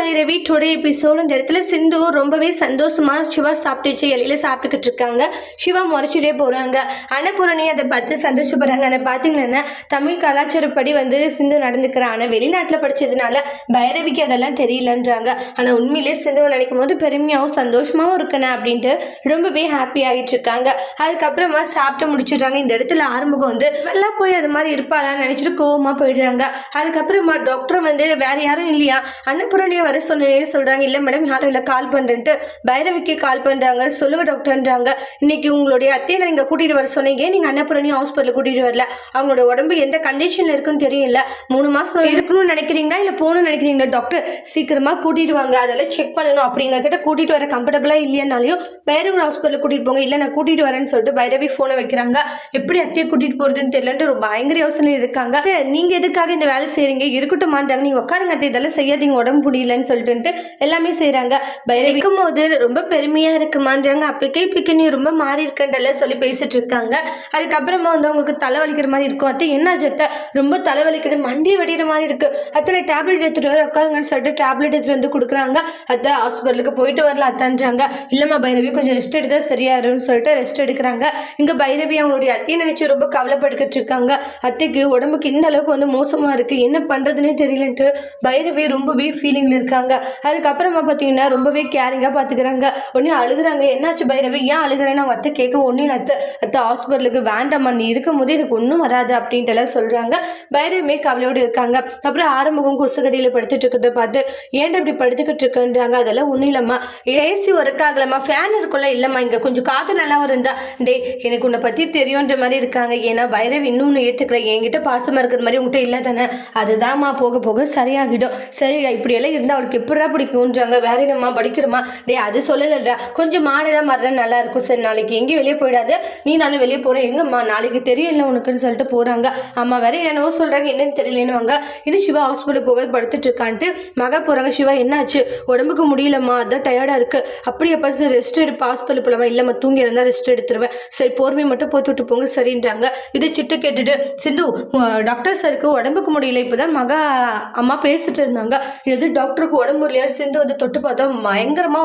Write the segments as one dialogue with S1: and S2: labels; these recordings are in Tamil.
S1: Bhairavi today episode. இந்த இடத்துல சிந்து ரொம்பவே சந்தோஷமா சிவா சாப்பிட்டு வச்சு இலையில சாப்பிட்டுக்கிட்டு இருக்காங்க. சிவா முறைச்சிட்டே போறாங்க. அன்னபூரணி அதை பார்த்து சந்தோஷப்படுறாங்க. அதை பார்த்தீங்கன்னா தமிழ் கலாச்சாரப்படி சிந்து நடந்துக்கிறான். ஆனால் வெளிநாட்டில் படிச்சதுனால பைரவிக்கு அதெல்லாம் தெரியலன்றாங்க. ஆனால் உண்மையிலே சிந்துவை நினைக்கும் போது பெருமையாகவும் சந்தோஷமாகவும் இருக்கணும் அப்படின்ட்டு ரொம்பவே ஹாப்பி ஆகிட்டு இருக்காங்க. அதுக்கப்புறமா சாப்பிட்டு முடிச்சிடுறாங்க. இந்த இடத்துல ஆறுமுகம் எல்லாம் போய் அது மாதிரி இருப்பாளான்னு நினைச்சிட்டு கோவமா போயிடுறாங்க. அதுக்கப்புறமா டாக்டர் வேற யாரும் இல்லையா, அன்னபூரணியை வர சொல்றாங்க. இல்லை மேடம் யாரும் இல்லை, கால் பண்ணுறேன்ட்டு பைரவிக்கு கால் பண்ணுறாங்க. சொல்லுங்க டாக்டர்ன்றாங்க. இன்னைக்கு உங்களுடைய அத்தையை நீங்கள் கூட்டிகிட்டு வர சொன்னீங்க, நீங்கள் அன்னபூரணி ஹாஸ்பிட்டல் கூட்டிகிட்டு வரல. அவங்களோட உடம்பு எந்த கண்டிஷனில் இருக்குன்னு தெரியல. 3 மாதம் இருக்கணும்னு நினைக்கிறீங்களா இல்லை போகணும்னு நினைக்கிறீங்களா? டாக்டர் சீக்கிரமாக கூட்டிகிட்டு வாங்க, அதெல்லாம் செக் பண்ணணும். அப்படிங்கிட்ட கூட்டிகிட்டு வர கம்ஃபர்டபுளாக இல்லையானாலையும் வேற ஒரு ஹாஸ்பிட்டல் கூட்டிகிட்டு போங்க. இல்லை நான் கூட்டிகிட்டு வரேன்னு சொல்லிட்டு பைரவி ஃபோனை வைக்கிறாங்க. எப்படி அத்தையை கூட்டிகிட்டு போகிறதுன்னு தெரியலன்ட்டு ரொம்ப பயங்கர யோசனை இருக்காங்க. நீங்கள் எதுக்காக இந்த வேலை செய்கிறீங்க? இருக்கட்டும் மாட்டாங்க, நீங்கள் உட்காருங்க அத்தை, இதெல்லாம் செய்யாதீங்க, உடம்பு முடியலன்னு சொல்லிட்டு எல்லாமே செய்யறாங்க. பைரவிக்கும் போது ரொம்ப பெருமையா இருக்குமான்றாங்க. அப்பக்கே நீ ரொம்ப மாறி இருக்கன்றல சொல்லி பேசிட்டு இருக்காங்க. அதுக்கப்புறமா அவங்களுக்கு தலைவலிக்கிற மாதிரி இருக்கும். அத்தை என்ன அத்தை ரொம்ப தலைவலிக்குது, மண்டியை வெடிக்கிற மாதிரி இருக்கு, அத்தனை டேப்லெட் எடுத்துட்டு வர உட்காருங்கன்னு சொல்லிட்டு டேப்லெட் எடுத்துட்டு கொடுக்குறாங்க. அத்தை ஹாஸ்பிட்டலுக்கு போயிட்டு வரல அத்தான்றாங்க. இல்லம்மா பைரவி கொஞ்சம் ரெஸ்ட் எடுத்தா சரியாருன்னு சொல்லிட்டு ரெஸ்ட் எடுக்கிறாங்க. இங்க பைரவி அவங்களுடைய அத்தையை நினைச்சு ரொம்ப கவலைப்பட்டுக்கிட்டு இருக்காங்க. அத்தைக்கு உடம்புக்கு இந்த அளவுக்கு மோசமா இருக்கு, என்ன பண்றதுன்னே தெரியலன்ட்டு பைரவி ரொம்பவே ஃபீலிங்ல இருக்காங்க. அதுக்கப்புறமா பார்த்தீங்கன்னா ரொம்பவே கேரிங்காக பார்த்துக்கிறாங்க. உடனே அழுகுறாங்க. என்னாச்சு பைரவி, ஏன் அழுகிறேன்னு அவங்க அத்தை கேட்க, ஒன்றும் இல்லை அத்தை ஹாஸ்பிட்டலுக்கு வேண்டாம்மா, நீ இருக்கும் போது எனக்கு ஒன்றும் வராது அப்படின்ட்டு எல்லாம் சொல்கிறாங்க. பைரவியுமே கவலையோடு இருக்காங்க. அப்புறம் ஆறுமுகம் கொசுக்கடியில் படுத்துட்டு இருக்கிறத பார்த்து ஏன்டா இப்படி படுத்துக்கிட்டு இருக்குன்றாங்க. அதெல்லாம் ஒன்றும் இல்லைம்மா, ஏசி ஒர்க் ஆகலம்மா, ஃபேன் இருக்குல்ல, இல்லைம்மா இங்கே கொஞ்சம் காற்று நல்லா இருந்தா டே எனக்கு உன்னை பற்றி தெரியுன்ற மாதிரி இருக்காங்க. ஏன்னா பைரவி இன்னொன்று ஏற்றுக்கல, என்கிட்ட பாசமாக இருக்கிற மாதிரி உங்கள்கிட்ட இல்லை தானே, அதுதான்மா போக போக சரியாகிடும். சரிடா இப்படியெல்லாம் இருந்தால் அவளுக்கு எப்படா பிடிக்கும்ன்றாங்க. வேற என்னம்மா படிக்கிறோமா? டே அது சொல்லலடா, கொஞ்சம் மாடலாம் மாறலாம் நல்லா இருக்கும். சரி நாளைக்கு எங்கேயும் வெளியே போயிடாது, நீ நானும் வெளியே போகிறேன். எங்கம்மா நாளைக்கு தெரியல உனக்குன்னு சொல்லிட்டு போகிறாங்க. அம்மா வேற என்னவோ சொல்கிறாங்க, என்னன்னு தெரியலன்னுவாங்க. இன்னும் சிவா ஹாஸ்பிட்டல் போக படுத்துட்டு இருக்கான்ட்டு மகா போகிறாங்க. சிவா என்னாச்சு, உடம்புக்கு முடியலம்மா, அதான் டயர்டாக இருக்குது. அப்படியப்பா சார் ரெஸ்ட் எடுப்பா, ஹாஸ்பிட்டல் போகலாமா? இல்லைம்மா தூங்கி இருந்தால் ரெஸ்ட் எடுத்துருவேன். சரி போர்வை மட்டும் போத்துட்டு போங்க சரின்றாங்க. இதை சிட்டு கேட்டுட்டு சிந்து டாக்டர் சாருக்கு உடம்புக்கு முடியல, இப்போதான் மகா அம்மா பேசிட்டு இருந்தாங்க. இது டாக்டருக்கு உடம்பு இல்லையா? சிந்து தொட்டு பார்த்தா பயங்கரமா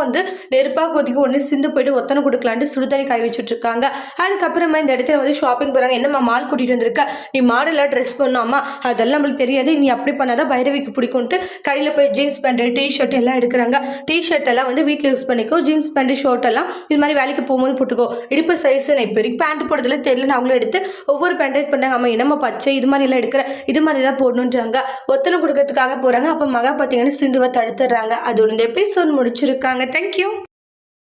S1: நெருப்பாக கொதிக்க. ஒன்று சிந்து போயிட்டு ஒத்தனை கொடுக்கலான்ட்டு சுடுதண்ணி காய வச்சுட்டு இருக்காங்க. அதுக்கப்புறமா இந்த இடத்துல ஷாப்பிங் போறாங்க. என்னம்மா மால் கூட்டிட்டு வந்திருக்க, நீ மாடெல்லாம் ட்ரெஸ் பண்ணாமா, அதெல்லாம் நம்மளுக்கு தெரியாது, நீ அப்படி பண்ணாதான் பைரவிக்கு பிடிக்கும்ட்டு கையில போய் ஜீன்ஸ் பேண்ட் டிஷர்ட் எல்லாம் எடுக்கிறாங்க. டிஷர்ட் எல்லாம் வீட்டில் யூஸ் பண்ணிக்கோ, ஜீன்ஸ் பேண்ட் ஷர்ட் எல்லாம் இது மாதிரி வேலைக்கு போகும்போது போட்டுக்கோ. இடுப்பு சைஸ் நான் இப்போ வரைக்கும் பேண்ட் போடுறதுல தெரியல, அவங்களும் எடுத்து ஒவ்வொரு பேண்ட் பண்ணாங்க. அம்மா என்னம்மா பச்சை இது மாதிரி எல்லாம் எடுக்கிற, இது மாதிரி தான் போடணுன்றாங்க. ஒத்தனை கொடுக்கறதுக்காக போறாங்க. அப்போ மகா பார்த்தீங்கன்னா சிந்துவை தடுத்துடுறாங்க. அதோட இந்த எபிசோட் முடிச்சிருக்காங்க. தேங்க்யூ.